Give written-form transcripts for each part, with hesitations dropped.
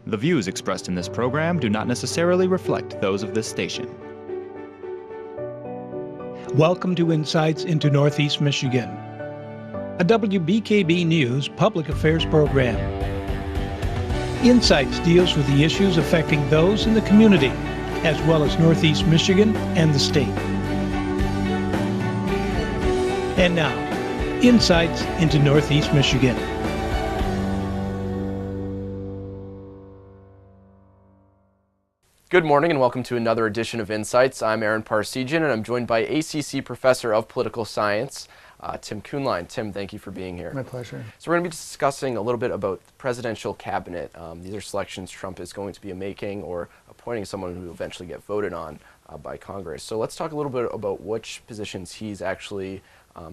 The views expressed in this program do not necessarily reflect those of this station. Welcome to Insights into Northeast Michigan, a WBKB News public affairs program. Insights deals with the issues affecting those in the community, as well as Northeast Michigan and the state. And now, Insights into Northeast Michigan. Good morning and welcome to another edition of Insights. I'm Aaron Parsegian and I'm joined by ACC Professor of Political Science, Tim Kuhnlein. Tim, thank you for being here. My pleasure. So we're going to be discussing a little bit about the presidential cabinet. These are selections Trump is going to be making or appointing someone who will eventually get voted on by Congress. So let's talk a little bit about which positions he's actually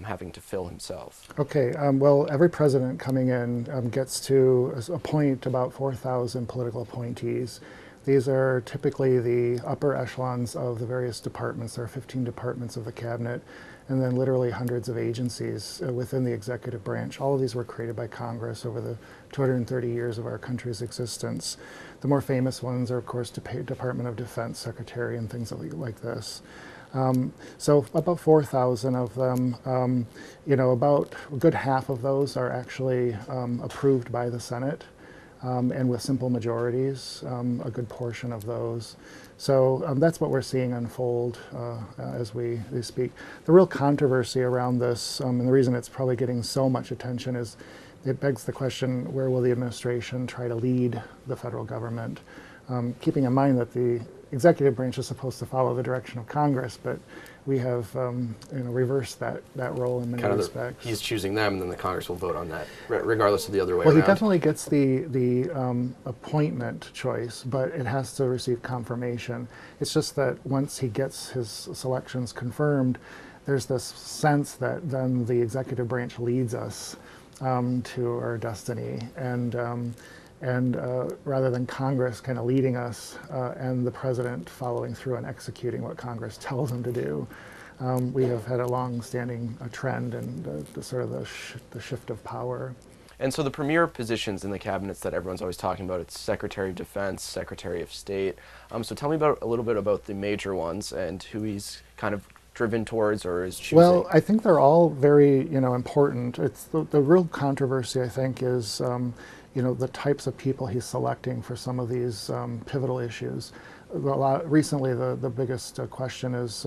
having to fill himself. Okay, well, every president coming in gets to appoint about 4,000 political appointees. These are typically the upper echelons of the various departments. There are 15 departments of the cabinet, and then literally hundreds of agencies within the executive branch. All of these were created by Congress over the 230 years of our country's existence. The more famous ones are, of course, Department of Defense Secretary and things like this. So about 4,000 of them, about a good half of those are actually approved by the Senate. And with simple majorities, a good portion of those. So that's what we're seeing unfold as we speak. The real controversy around this, and the reason it's probably getting so much attention is it begs the question, where will the administration try to lead the federal government? Keeping in mind that the executive branch is supposed to follow the direction of Congress, but we have reversed that role in many respects. He's choosing them, and then the Congress will vote on that, regardless of the other way around. Well, he definitely gets the appointment choice, but it has to receive confirmation. It's just that once he gets his selections confirmed, there's this sense that then the executive branch leads us to our destiny, and rather than Congress kind of leading us and the president following through and executing what Congress tells him to do, we have had a long-standing trend and the shift of power. And so the premier positions in the cabinets that everyone's always talking about, it's Secretary of Defense, Secretary of State. So tell me a little bit about the major ones and who he's kind of driven towards or is choosing. Well, I think they're all very important. It's the real controversy, I think, is the types of people he's selecting for some of these pivotal issues. Recently, the biggest question is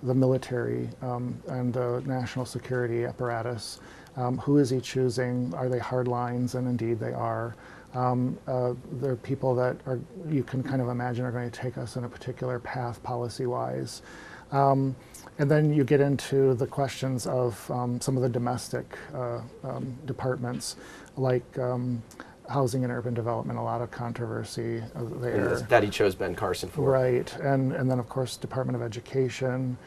the military and the national security apparatus. Who is he choosing? Are they hard lines? And indeed they are. They're people that you can kind of imagine are going to take us in a particular path policy-wise. And then you get into the questions of some of the domestic departments, like housing and urban development, a lot of controversy there. That he chose Ben Carson for. Right, and then of course Department of Education,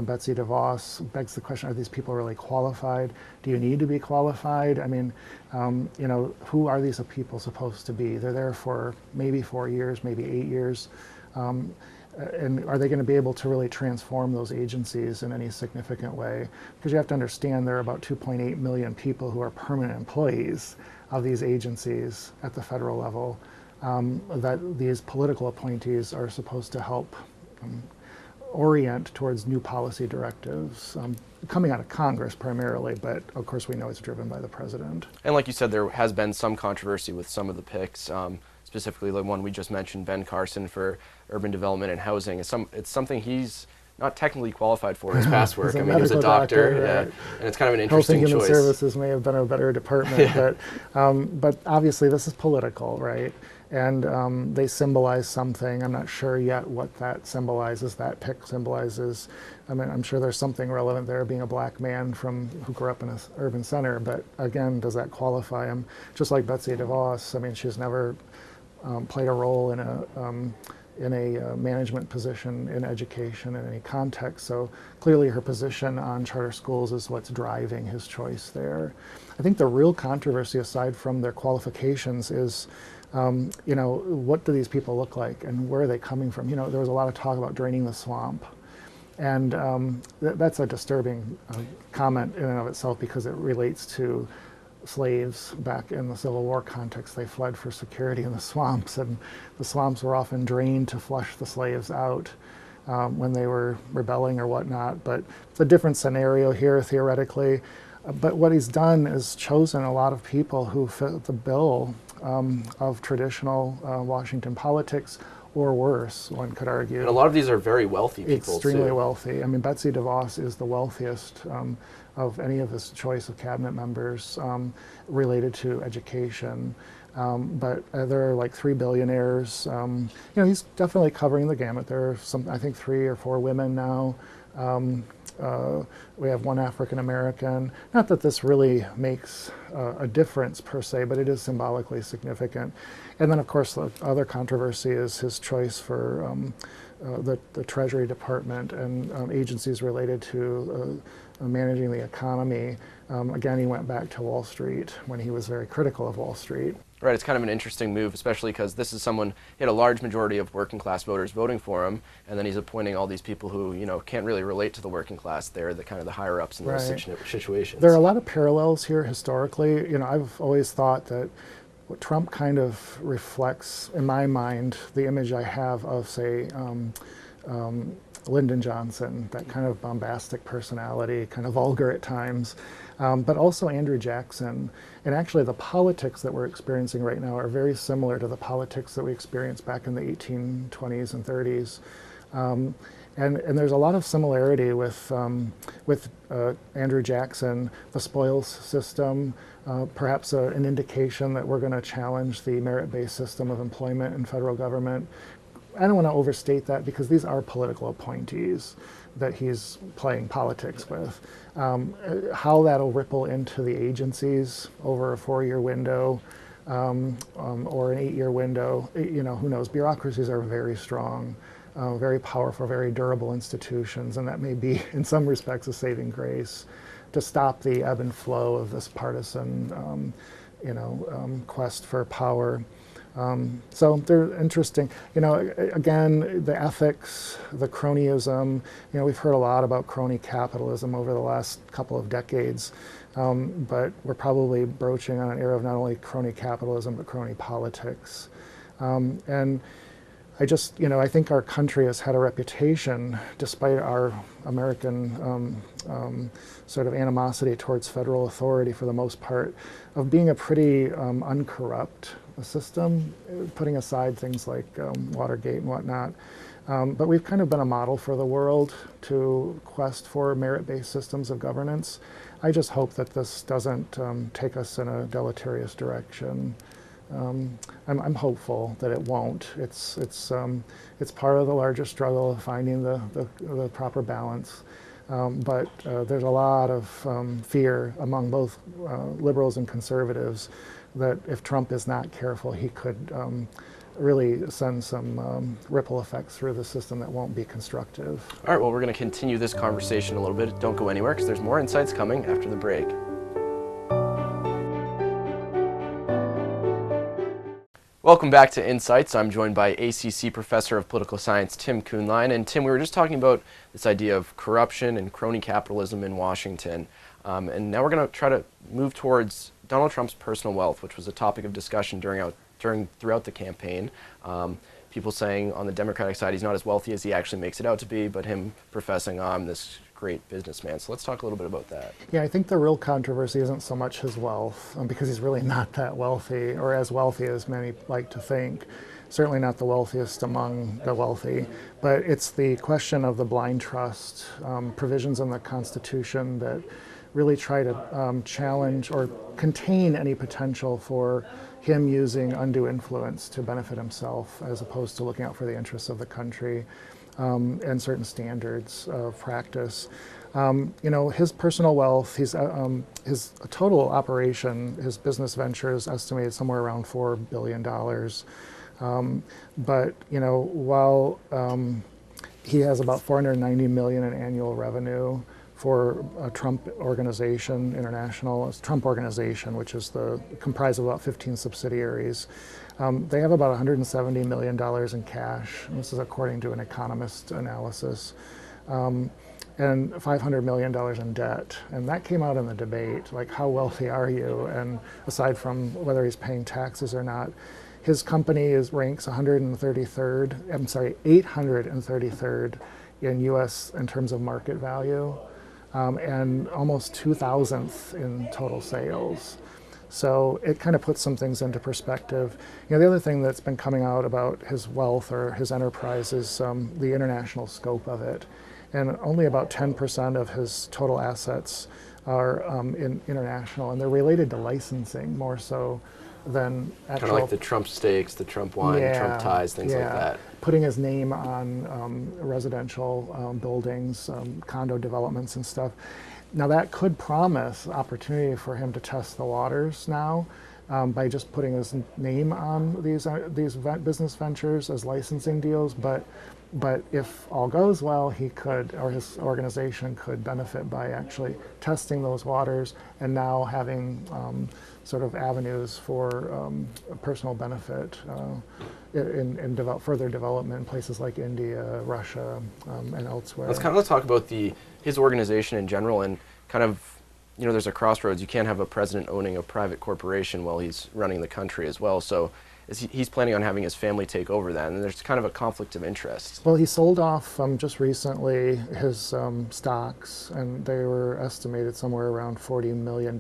Betsy DeVos begs the question, are these people really qualified? Do you need to be qualified? I mean, who are these people supposed to be? They're there for maybe 4 years, maybe 8 years. And are they going to be able to really transform those agencies in any significant way? Because you have to understand there are about 2.8 million people who are permanent employees of these agencies at the federal level, that these political appointees are supposed to help orient towards new policy directives, coming out of Congress primarily, but of course we know it's driven by the president. And like you said, there has been some controversy with some of the picks. Specifically the one we just mentioned, Ben Carson for urban development and housing. It's something he's not technically qualified for his past work. I mean, he was a doctor, right. And it's kind of an interesting Health and choice. Human Services may have been a better department, but obviously this is political, right? And they symbolize something. I'm not sure yet what that symbolizes, that pick symbolizes. I mean, I'm sure there's something relevant there, being a black man who grew up in an urban center, but again, does that qualify him? Just like Betsy DeVos, I mean, she's never played a role in a management position in education in any context. So clearly her position on charter schools is what's driving his choice there. I think the real controversy, aside from their qualifications, is what do these people look like and where are they coming from? There was a lot of talk about draining the swamp. And that's a disturbing comment in and of itself because it relates to slaves back in the Civil War context. They fled for security in the swamps, and the swamps were often drained to flush the slaves out when they were rebelling or whatnot. But it's a different scenario here, theoretically. But what he's done is chosen a lot of people who fit the bill of traditional Washington politics, or worse, one could argue. And a lot of these are very wealthy people, extremely too. wealthy. I mean, Betsy DeVos is the wealthiest of any of his choice of cabinet members related to education. But there are like 3 billionaires. He's definitely covering the gamut. There are some, I think, 3 or 4 women now. We have 1 African American. Not that this really makes a difference per se, but it is symbolically significant. And then, of course, the other controversy is his choice for the Treasury Department and agencies related to managing the economy. Again, he went back to Wall Street when he was very critical of Wall Street. Right, it's kind of an interesting move, especially because this is someone, he had a large majority of working class voters voting for him, and then he's appointing all these people who, can't really relate to the working class. They're the kind of the higher ups in those situations. There are a lot of parallels here historically. I've always thought that what Trump kind of reflects, in my mind, the image I have of, say, Lyndon Johnson, that kind of bombastic personality, kind of vulgar at times, but also Andrew Jackson. And actually the politics that we're experiencing right now are very similar to the politics that we experienced back in the 1820s and 30s. And there's a lot of similarity with Andrew Jackson, the spoils system, perhaps an indication that we're going to challenge the merit-based system of employment in federal government. I don't want to overstate that because these are political appointees that he's playing politics with. How that'll ripple into the agencies over a 4-year window or an 8-year window, who knows? Bureaucracies are very strong, very powerful, very durable institutions, and that may be, in some respects, a saving grace to stop the ebb and flow of this partisan, quest for power. So they're interesting. Again, the ethics, the cronyism, we've heard a lot about crony capitalism over the last couple of decades, but we're probably broaching on an era of not only crony capitalism, but crony politics. And I think our country has had a reputation, despite our American sort of animosity towards federal authority for the most part, of being a pretty uncorrupt system, putting aside things like Watergate and whatnot. But we've kind of been a model for the world to quest for merit-based systems of governance. I just hope that this doesn't take us in a deleterious direction. I'm hopeful that it won't. It's part of the larger struggle of finding the proper balance. But there's a lot of fear among both liberals and conservatives that if Trump is not careful, he could really send some ripple effects through the system that won't be constructive. All right, well, we're going to continue this conversation a little bit. Don't go anywhere because there's more insights coming after the break. Welcome back to Insights. I'm joined by ACC Professor of Political Science, Tim Kuhnlein. And Tim, we were just talking about this idea of corruption and crony capitalism in Washington. And now we're going to try to move towards Donald Trump's personal wealth, which was a topic of discussion throughout the campaign. People saying on the Democratic side he's not as wealthy as he actually makes it out to be, but him professing, I'm this great businessman. So let's talk a little bit about that. Yeah, I think the real controversy isn't so much his wealth, because he's really not that wealthy, or as wealthy as many like to think. Certainly not the wealthiest among the wealthy, but it's the question of the blind trust provisions in the Constitution that really try to challenge or contain any potential for him using undue influence to benefit himself, as opposed to looking out for the interests of the country and certain standards of practice. His personal wealth, his total operation, his business venture is estimated somewhere around $4 billion. But while he has about $490 million in annual revenue for a Trump Organization International, a Trump Organization, which is comprised of about 15 subsidiaries. They have about $170 million in cash. And this is according to an Economist analysis. and $500 million in debt. And that came out in the debate, like how wealthy are you? And aside from whether he's paying taxes or not, his company ranks 833rd in US in terms of market value, and almost 2,000th in total sales. So it kind of puts some things into perspective. You know, the other thing that's been coming out about his wealth or his enterprise is the international scope of it. And only about 10% of his total assets are international, and they're related to licensing more so than actual. Kind of like the Trump stakes, the Trump wine, Trump ties, things like that. Putting his name on residential buildings, condo developments and stuff. Now that could promise opportunity for him to test the waters now by just putting his name on these business ventures as licensing deals. But if all goes well, he could, or his organization could benefit by actually testing those waters and now having sort of avenues for personal benefit in further development in places like India, Russia, and elsewhere. Let's talk about his organization in general, and kind of, you know, there's a crossroads. You can't have a president owning a private corporation while he's running the country as well. So he's planning on having his family take over that, and there's kind of a conflict of interest. Well, he sold off just recently his stocks, and they were estimated somewhere around $40 million.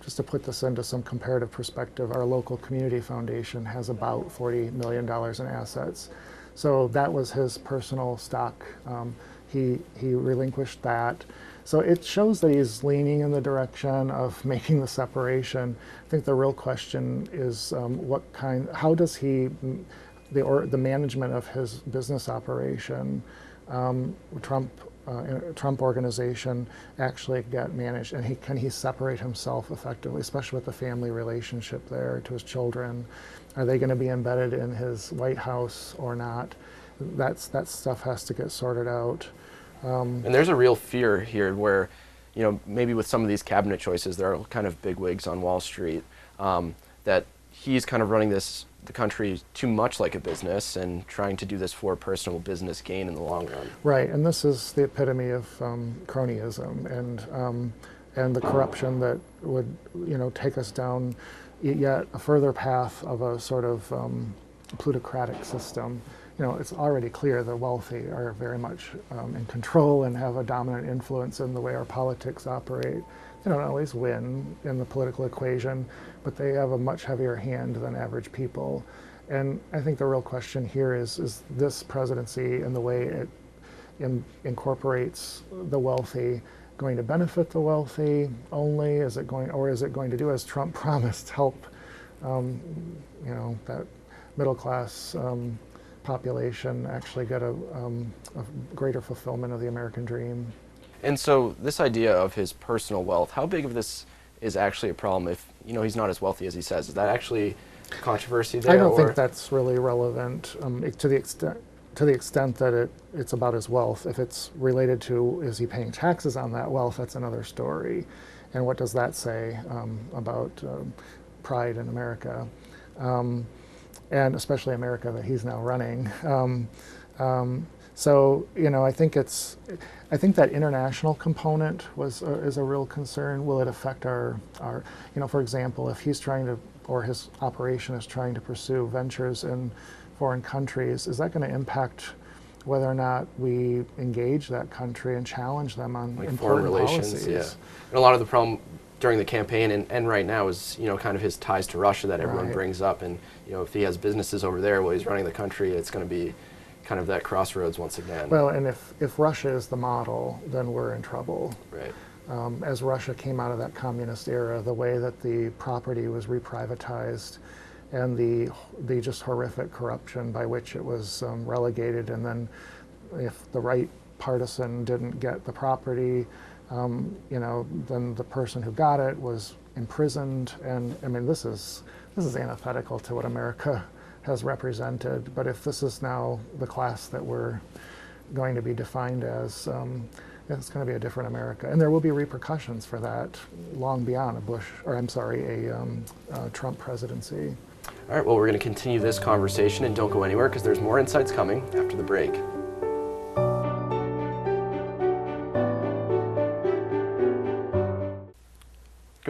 Just to put this into some comparative perspective, our local community foundation has about $40 million in assets. So that was his personal stock. He relinquished that. So it shows that he's leaning in the direction of making the separation. I think the real question is how does the management of his business operation, Trump organization, actually get managed, and can he separate himself effectively, especially with the family relationship there to his children? Are they going to be embedded in his White House or not? That stuff has to get sorted out. And there's a real fear here where, you know, maybe with some of these cabinet choices, there are kind of bigwigs on Wall Street, that he's kind of running the country too much like a business and trying to do this for personal business gain in the long run. Right, and this is the epitome of cronyism and the corruption that would, you know, take us down yet a further path of a sort of plutocratic system. You know, it's already clear the wealthy are very much in control and have a dominant influence in the way our politics operate. They don't always win in the political equation, but they have a much heavier hand than average people. And I think the real question here is this presidency and the way it incorporates the wealthy going to benefit the wealthy only? Is it going to do, as Trump promised, help you know, that middle class population actually get a greater fulfillment of the American dream? And so this idea of his personal wealth, how big of this is actually a problem if, you know, he's not as wealthy as he says? Is that actually controversy there? I don't think that's really relevant to the extent that it's about his wealth. If it's related to, is he paying taxes on that wealth, that's another story. And what does that say about pride in America? And especially America that he's now running. So, you know, I think that international component is a real concern. Will it affect our, you know, for example, if he's trying to, or his operation is trying to pursue ventures in foreign countries, is that going to impact whether or not we engage that country and challenge them on like important foreign relations? policies? Yeah. And a lot of the problem during the campaign and right now is, you know, kind of his ties to Russia that everyone Right. brings up. And, you know, if he has businesses over there while he's running the country, it's going to be kind of that crossroads once again. Well, and if Russia is the model, then we're in trouble. Right. As Russia came out of that communist era, the way that the property was reprivatized and the just horrific corruption by which it was relegated, and then if the right partisan didn't get the property, you know, then the person who got it was imprisoned. And I mean, this is antithetical to what America has represented. But if this is now the class that we're going to be defined as, it's going to be a different America, and there will be repercussions for that long beyond a Trump presidency. All right, well, we're going to continue this conversation, and don't go anywhere because there's more insights coming after the break.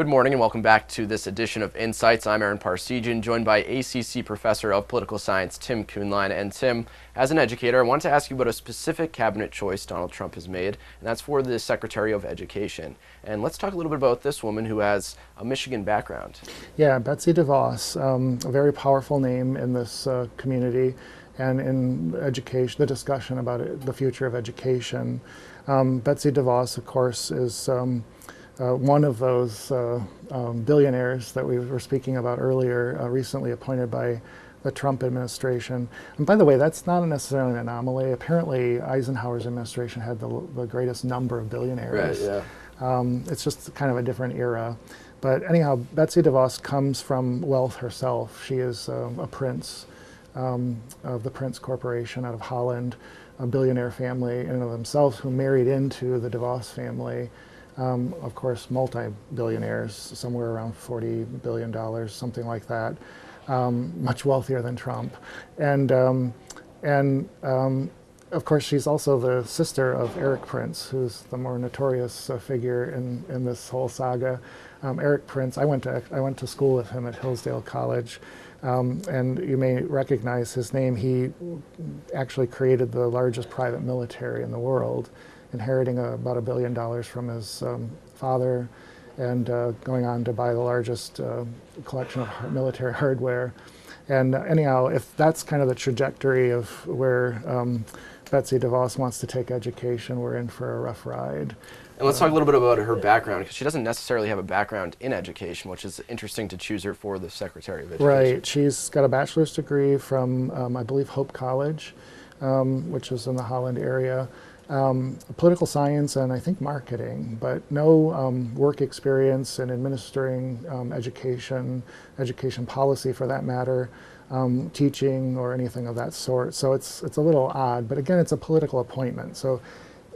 Good morning and welcome back to this edition of Insights. I'm Aaron Parsegian, joined by ACC Professor of Political Science Tim Kuhnlein. And Tim, as an educator, I want to ask you about a specific cabinet choice Donald Trump has made, and that's for the Secretary of Education. And let's talk a little bit about this woman who has a Michigan background. Yeah, Betsy DeVos, a very powerful name in this community and in education, the discussion about the future of education. Betsy DeVos, of course, is one of those billionaires that we were speaking about earlier, recently appointed by the Trump administration. And by the way, that's not necessarily an anomaly. Apparently, Eisenhower's administration had the greatest number of billionaires. Right, yeah. It's just kind of a different era. But anyhow, Betsy DeVos comes from wealth herself. She is a prince of the Prince Corporation out of Holland, a billionaire family in and of themselves who married into the DeVos family. Of course, multi-billionaires, somewhere around $40 billion, something like that, much wealthier than Trump. And of course, she's also the sister of Erik Prince, who's the more notorious figure in this whole saga. Erik Prince, I went to school with him at Hillsdale College, and you may recognize his name. He actually created the largest private military in the world, inheriting about $1 billion from his father, and going on to buy the largest collection of military hardware. And anyhow, if that's kind of the trajectory of where Betsy DeVos wants to take education, we're in for a rough ride. And let's talk a little bit about her background, because she doesn't necessarily have a background in education, which is interesting to choose her for the Secretary of Education. Right. She's got a bachelor's degree from, I believe, Hope College, which is in the Holland area. Political science and I think marketing, but no work experience in administering education policy for that matter, teaching or anything of that sort. So it's a little odd, but again, it's a political appointment. So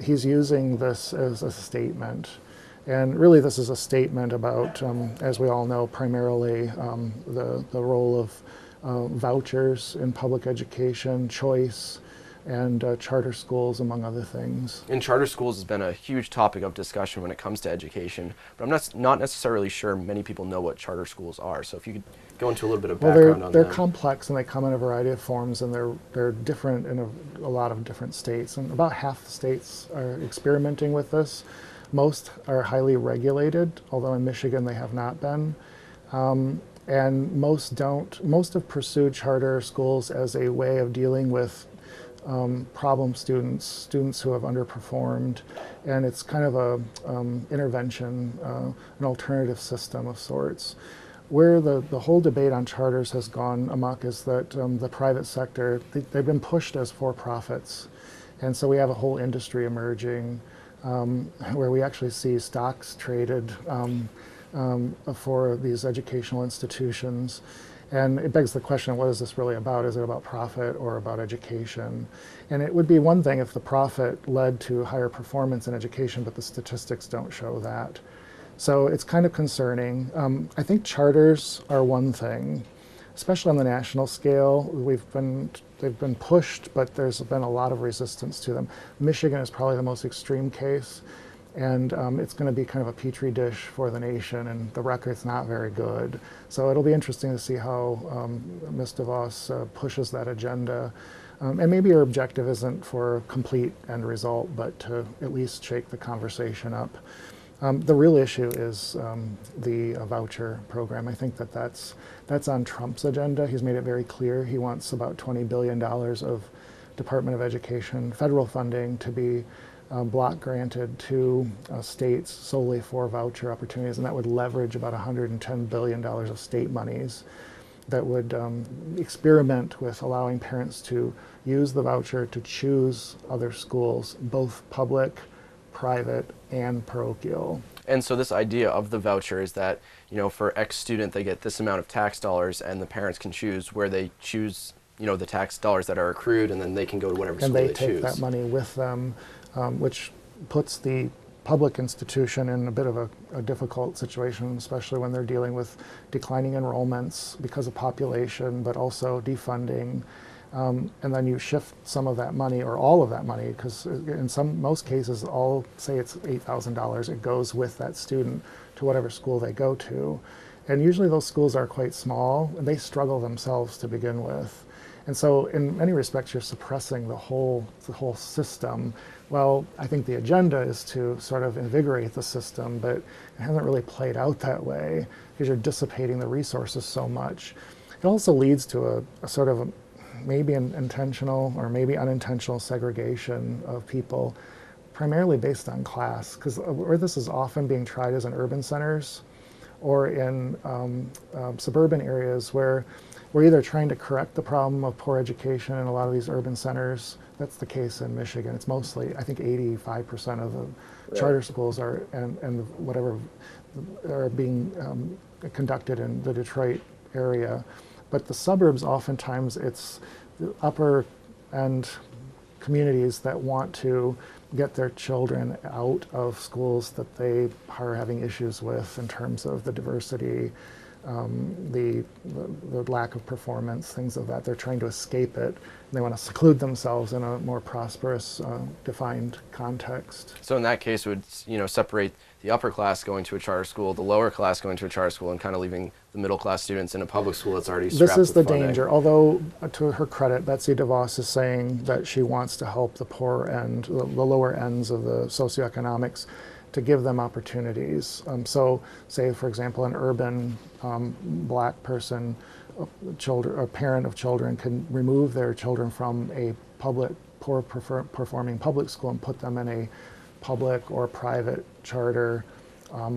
he's using this as a statement. And really this is a statement about, as we all know, primarily the role of vouchers in public education, choice, and charter schools, among other things. And charter schools has been a huge topic of discussion when it comes to education, but I'm not necessarily sure many people know what charter schools are. So if you could go into a little bit of background on they're them. complex and they come in a variety of forms, and they're different in a lot of different states. And about half the states are experimenting with this. Most are highly regulated, although in Michigan they have not been. And most don't. Most have pursued charter schools as a way of dealing with problem students who have underperformed, and it's kind of a intervention, an alternative system of sorts. Where the whole debate on charters has gone amok is that the private sector, they've been pushed as for-profits, and so we have a whole industry emerging where we actually see stocks traded for these educational institutions. And it begs the question, what is this really about? Is it about profit or about education? And it would be one thing if the profit led to higher performance in education, but the statistics don't show that. So it's kind of concerning. I think charters are one thing, especially on the national scale. They've been pushed, but there's been a lot of resistance to them. Michigan is probably the most extreme case. And it's going to be kind of a petri dish for the nation, and the record's not very good. So it'll be interesting to see how Ms. DeVos pushes that agenda. And maybe her objective isn't for a complete end result, but to at least shake the conversation up. The real issue is the voucher program. I think that's on Trump's agenda. He's made it very clear he wants about $20 billion of Department of Education federal funding to be block granted to states solely for voucher opportunities, and that would leverage about $110 billion of state monies that would experiment with allowing parents to use the voucher to choose other schools, both public, private, and parochial. And so this idea of the voucher is that, you know, for X student, they get this amount of tax dollars, and the parents can choose where they choose, you know, the tax dollars that are accrued, and then they can go to whatever school they choose. And they take that money with them, which puts the public institution in a bit of a difficult situation, especially when they're dealing with declining enrollments because of population, but also defunding. and then you shift some of that money or all of that money, because in most cases, say it's $8,000, it goes with that student to whatever school they go to. And usually those schools are quite small, and they struggle themselves to begin with. And so in many respects, you're suppressing the whole system. Well, I think the agenda is to sort of invigorate the system, but it hasn't really played out that way because you're dissipating the resources so much. It also leads to a sort of maybe an intentional or maybe unintentional segregation of people, primarily based on class, because where this is often being tried is in urban centers or in suburban areas where we're either trying to correct the problem of poor education in a lot of these urban centers. That's the case in Michigan. It's mostly, I think 85% of the charter schools and whatever are being conducted in the Detroit area. But the suburbs, oftentimes it's the upper end communities that want to get their children out of schools that they are having issues with in terms of the diversity, the lack of performance, things of that. They're trying to escape it. They want to seclude themselves in a more prosperous, defined context. So in that case, it would separate the upper class going to a charter school, the lower class going to a charter school, and kind of leaving the middle class students in a public school that's already strapped This is the with funding. danger. Although, to her credit, Betsy DeVos is saying that she wants to help the poor end, the lower ends of the socioeconomics, to give them opportunities. So, say, for example, an urban black person, a parent of children can remove their children from a poor performing public school and put them in a public or private charter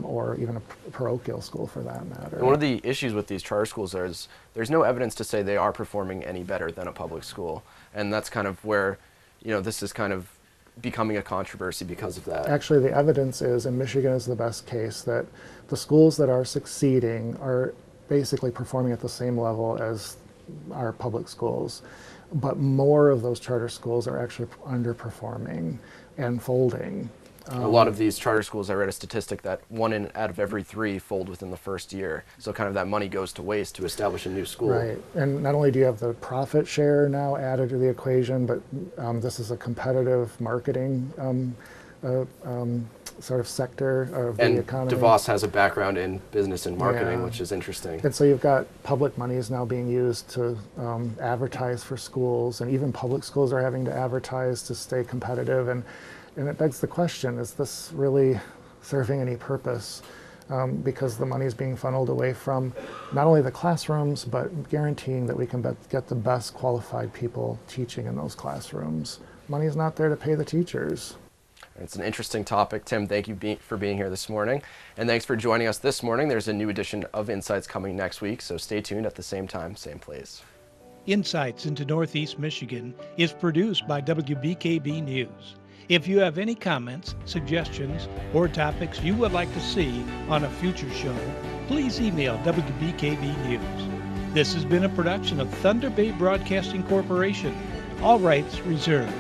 or even a parochial school for that matter. And one of the issues with these charter schools is there's no evidence to say they are performing any better than a public school. And that's kind of where, this is kind of becoming a controversy because of that. Actually, the evidence is, and Michigan is the best case, that the schools that are succeeding are basically performing at the same level as our public schools. But more of those charter schools are actually underperforming and folding. A lot of these charter schools, I read a statistic that 1 out of every 3 fold within the first year. So kind of that money goes to waste to establish a new school. Right, and not only do you have the profit share now added to the equation, but this is a competitive marketing sort of sector of the economy. And DeVos has a background in business and marketing, Yeah. which is interesting. And so you've got public monies now being used to advertise for schools, and even public schools are having to advertise to stay competitive. And it begs the question, is this really serving any purpose? Because the money is being funneled away from not only the classrooms, but guaranteeing that we can get the best qualified people teaching in those classrooms. Money is not there to pay the teachers. It's an interesting topic. Tim, thank you for being here this morning. And thanks for joining us this morning. There's a new edition of Insights coming next week, so stay tuned at the same time, same place. Insights into Northeast Michigan is produced by WBKB News. If you have any comments, suggestions, or topics you would like to see on a future show, please email WBKB News. This has been a production of Thunder Bay Broadcasting Corporation. All rights reserved.